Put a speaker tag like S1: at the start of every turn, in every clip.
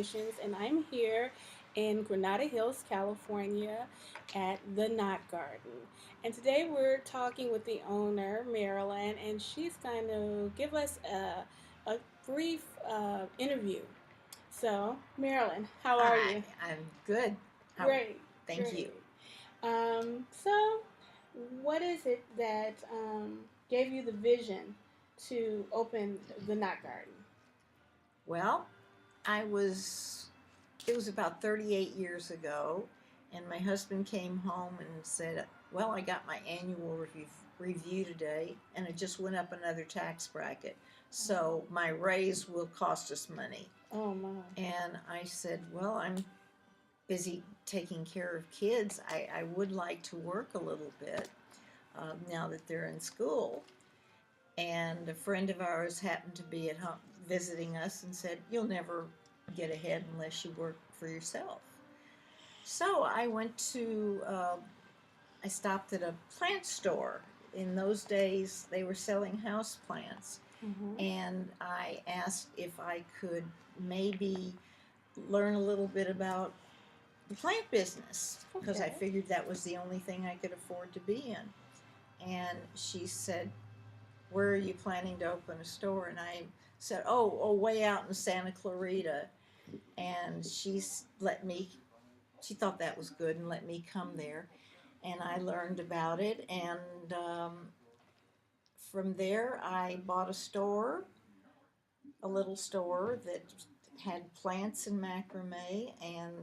S1: Conversations, and I'm here in Granada Hills, California at the Knot Garden. And today we're talking with the owner, Marilyn, and she's going to give us a brief interview. So, Marilyn, how are
S2: Hi,
S1: you?
S2: I'm good. How?
S1: Great,
S2: Thank you.
S1: great. So, what is it that gave you the vision to open the Knot Garden?
S2: Well, I was, it was about 38 years ago, and my husband came home and said, well, I got my annual review today, and it just went up another tax bracket. So my raise will cost us money.
S1: Oh my.
S2: And I said, well, I'm busy taking care of kids. I would like to work a little bit now that they're in school. And a friend of ours happened to be at home visiting us and said, you'll never get ahead unless you work for yourself. So I stopped at a plant store. In those days, they were selling house plants.
S1: Mm-hmm.
S2: And I asked if I could maybe learn a little bit about the plant business because I
S1: Okay.
S2: figured that was the only thing I could afford to be in. And she said, where are you planning to open a store? And I said, oh, way out in Santa Clarita. And she thought that was good and let me come there. And I learned about it. And from there, I bought a little store that had plants and macrame. And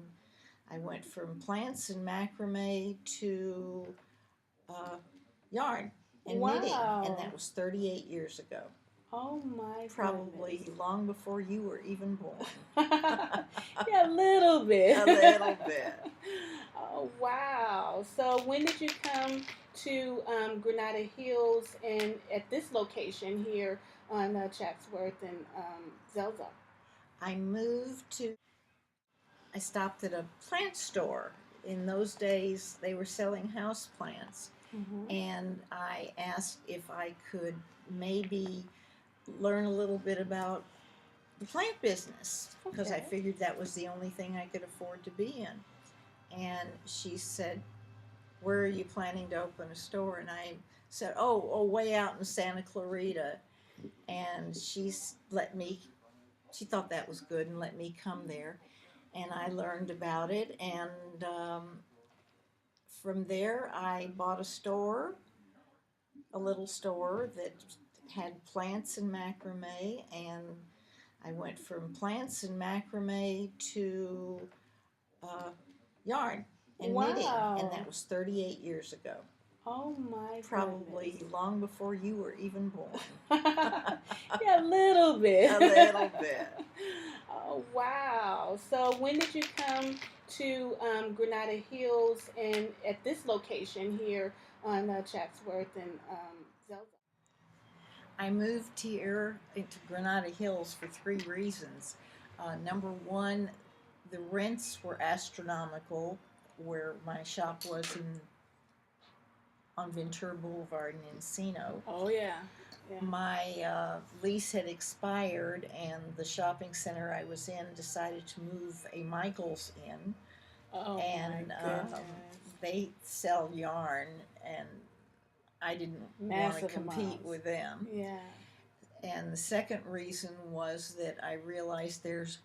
S2: I went from plants and macrame to uh, yarn and knitting. And
S1: Wow.
S2: that was 38 years ago.
S1: Oh my
S2: Probably long before you were even born.
S1: goodness. Yeah, a little bit.
S2: A little bit.
S1: Oh wow. So when did you come to Granada Hills and at this location here on Chatsworth and Zelza?
S2: I moved to, I stopped at a plant store. In those days, they were selling house plants.
S1: Mm-hmm.
S2: And I asked if I could maybe learn a little bit about the plant business because I
S1: Okay.
S2: figured that was the only thing I could afford to be in. And she said, where are you planning to open a store? And I said, oh, way out in Santa Clarita. And she thought that was good and let me come there. And I learned about it. And from there, I bought a little store that had plants and macrame. And I went from plants and macrame to uh, yarn and knitting. And that
S1: Wow.
S2: was 38 years ago.
S1: Oh my
S2: Probably long before you were even born.
S1: goodness. Yeah, a little bit.
S2: A little bit.
S1: Oh wow. So when did you come to Granada Hills and at this location here on Chatsworth and Zelda?
S2: I moved here into Granada Hills for three reasons. Number one, the rents were astronomical where my shop was on Ventura Boulevard in Encino.
S1: Oh yeah. Yeah.
S2: My lease had expired, and the shopping center I was in decided to move a Michaels in,
S1: Oh
S2: and
S1: my goodness.
S2: they sell yarn, and I didn't want to
S1: Massive
S2: compete
S1: amounts.
S2: with them.
S1: Yeah.
S2: And the second reason was that I realized there's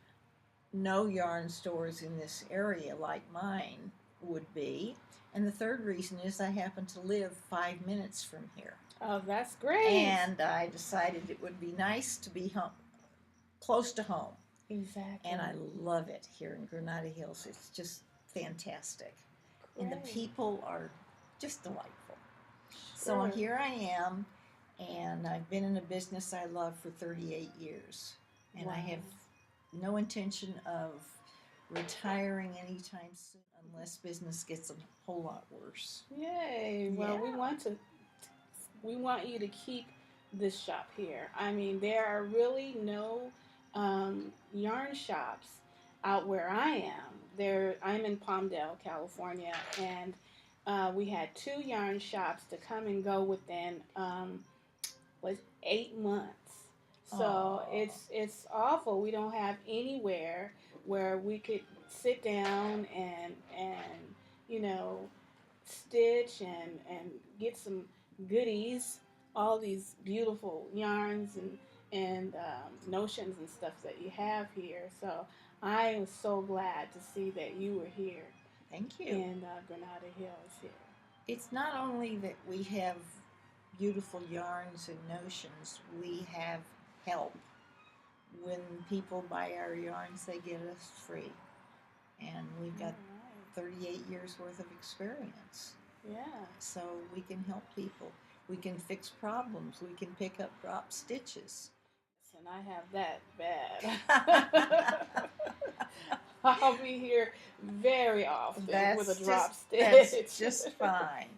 S2: no yarn stores in this area like mine would be. And the third reason is I happen to live 5 minutes from here.
S1: Oh, that's great.
S2: And I decided it would be nice to be close to home.
S1: Exactly.
S2: And I love it here in Granada Hills. It's just fantastic. And the
S1: Great.
S2: people are just delightful. So
S1: Sure.
S2: here I am, and I've been in a business I love for 38 years. And
S1: Wow.
S2: I have no intention of retiring anytime soon unless business gets a whole lot worse.
S1: Yay. Well,
S2: Yeah.
S1: we want you to keep this shop here. I mean, there are really no yarn shops out where I am. I'm in Palmdale, California, and we had two yarn shops to come and go within was 8 months. So
S2: Oh,
S1: it's awful. We don't have anywhere where we could sit down and you know stitch and get some goodies, all these beautiful yarns and notions and stuff that you have here. So I am so glad to see that you were here
S2: thank you.
S1: in Granada Hills here.
S2: It's not only that we have beautiful yarns and notions, we have help. When people buy our yarns, they get us free. And we've got
S1: All
S2: 38 years worth of experience.
S1: right. Yeah.
S2: So we can help people. We can fix problems. We can pick up drop stitches.
S1: And I have that bad. I'll be here very often with a drop
S2: That's
S1: stitch.
S2: just fine.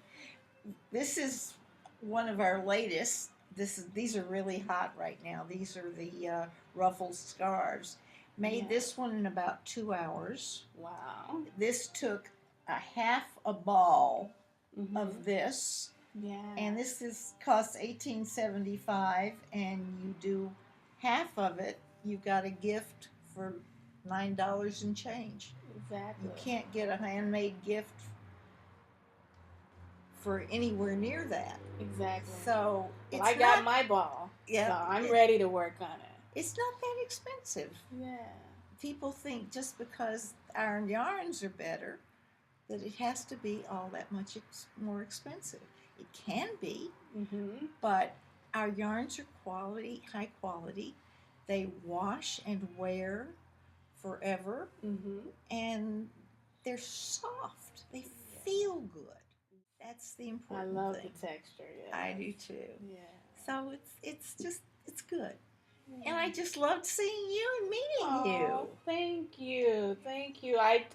S2: This is one of our latest. These are really hot right now. These are the ruffled scarves. Made this one in about 2 hours.
S1: Wow.
S2: This took a half a ball
S1: Mm-hmm.
S2: of this.
S1: Yeah.
S2: And this costs $18.75, and you do half of it, you got a gift for $9 and change.
S1: Exactly.
S2: You can't get a handmade gift for anywhere near that.
S1: Exactly.
S2: So
S1: well, I got my ball.
S2: Yeah,
S1: so I'm ready to work on it.
S2: It's not that expensive.
S1: Yeah.
S2: People think just because our yarns are better that it has to be all that much more expensive. It can be, but our yarns are quality, high quality. They wash and wear forever, and they're soft. They feel good. That's the important
S1: I love
S2: thing.
S1: the texture. Yeah.
S2: I do too.
S1: Yeah.
S2: So it's good. And I just loved seeing you and meeting you.
S1: Thank you. Thank you. I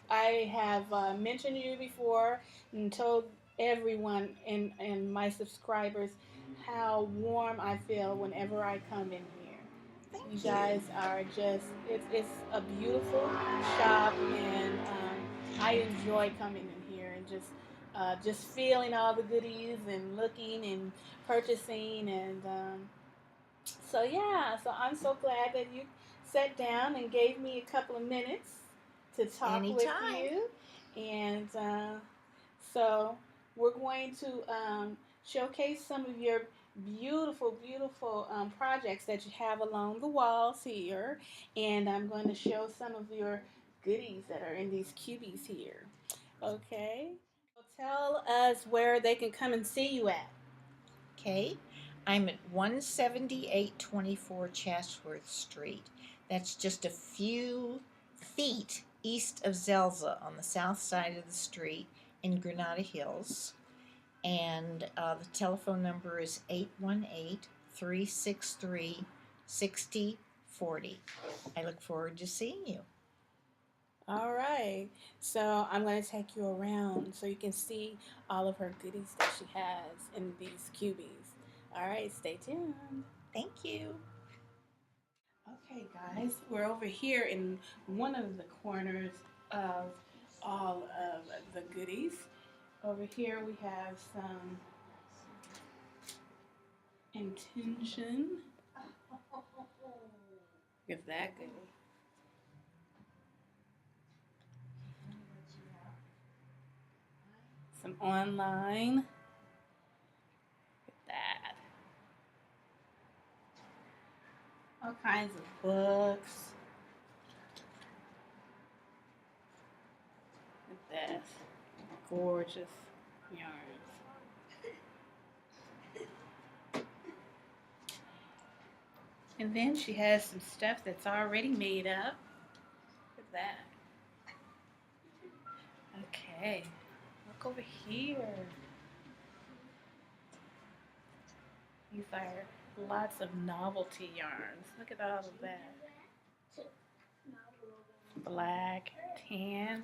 S1: have mentioned you before and told everyone and my subscribers how warm I feel whenever I come in here.
S2: Thank
S1: You guys are just, it's a beautiful shop, and I enjoy coming in here and just feeling all the goodies and looking and purchasing and so yeah, so I'm so glad that you sat down and gave me a couple of minutes to talk with you. And so we're going to showcase some of your beautiful projects that you have along the walls here. And I'm going to show some of your goodies that are in these cubies here. Okay. So tell us where they can come and see you at.
S2: Okay. I'm at 17824 Chatsworth Street. That's just a few feet east of Zelza on the south side of the street in Granada Hills. And the telephone number is 818-363-6040. I look forward to seeing you.
S1: All right. So I'm going to take you around so you can see all of her goodies that she has in these cubies. All right, stay tuned.
S2: Thank you.
S1: Okay, guys, we're over here in one of the corners of all of the goodies. Over here we have some intention. Look at that goodie. Some online. Look at that. All kinds of books. Look at that. Gorgeous yarns. And then she has some stuff that's already made up. Look at that. Okay, look over here. These are lots of novelty yarns. Look at all of that. Black, tan.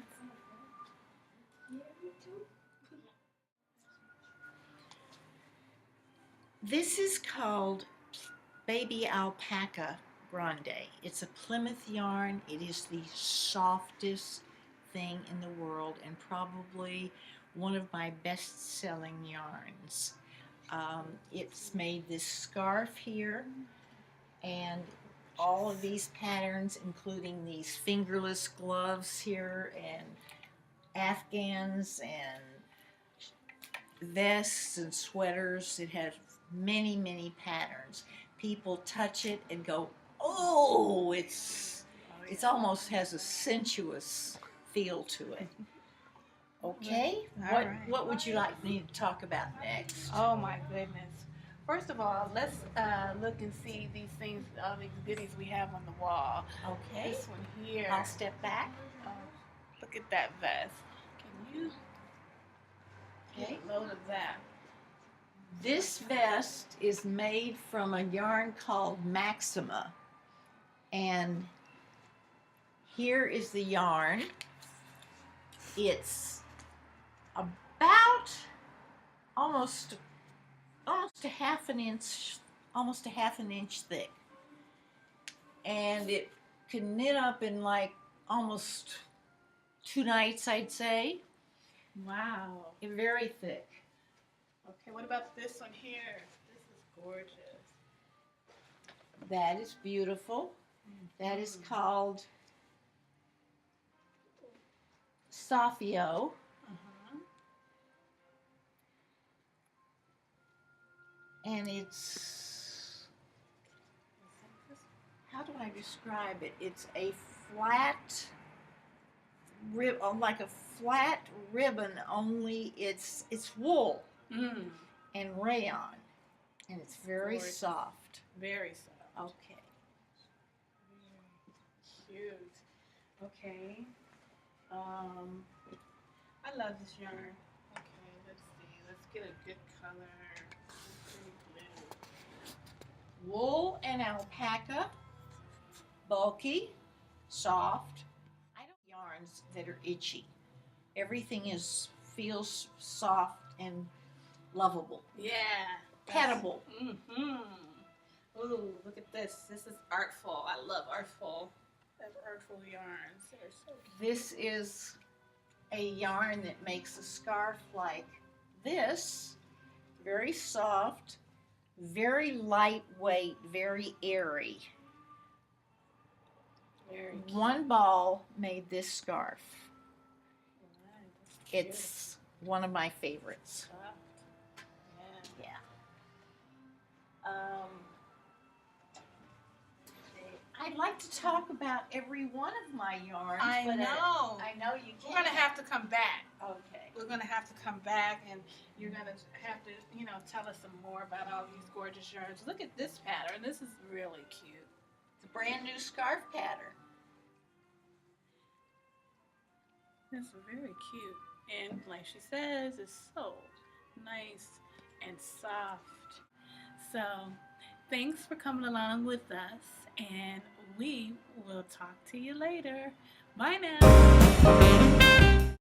S2: This is called Baby Alpaca Grande. It's a Plymouth yarn. It is the softest thing in the world and probably one of my best-selling yarns. It's made this scarf here. And all of these patterns, including these fingerless gloves here, and Afghans, and vests and sweaters. It has many, many patterns. People touch it and go, oh, it's almost has a sensuous feel to it. Okay, what would you like me to talk about next?
S1: Oh my goodness. First of all, let's look and see these things, all these goodies we have on the wall.
S2: Okay,
S1: This one here.
S2: I'll step back.
S1: Look at that vest. Can you get a load of that?
S2: This vest is made from a yarn called Maxima. And here is the yarn. It's about almost a half an inch thick. And it can knit up in like almost 2 nights, I'd say.
S1: Wow.
S2: It's very thick.
S1: Okay, what about this one here? This is gorgeous.
S2: That is beautiful. That is called Safio. And it's, how do I describe it? It's a flat like a flat ribbon, only it's wool and rayon, and it's very
S1: Gorgeous.
S2: soft.
S1: Very soft.
S2: Okay.
S1: Very cute. Okay. I love this yarn. Okay, let's see. Let's get a good color. Pretty blue.
S2: Wool and alpaca, bulky, soft. I don't yarns that are itchy. Everything feels soft and lovable.
S1: Yeah.
S2: Petable.
S1: Ooh, look at this. This is artful. I love artful. That's artful yarns. They're so cute.
S2: This is a yarn that makes a scarf like this. Very soft, very lightweight, very airy.
S1: Very cute.
S2: One ball made this scarf.
S1: Alright, that's cute.
S2: It's one of my favorites.
S1: Soft. Yeah.
S2: Yeah. I'd like to talk about every one of my yarns.
S1: I
S2: but
S1: know.
S2: I know you
S1: We're
S2: can't.
S1: gonna have to come back.
S2: Okay.
S1: We're gonna have to come back, and you're gonna have to, tell us some more about all these gorgeous yarns. Look at this pattern. This is really cute.
S2: It's a brand new scarf pattern.
S1: This is very cute, and like she says, it's so nice and soft. So, thanks for coming along with us, and we will talk to you later. Bye now.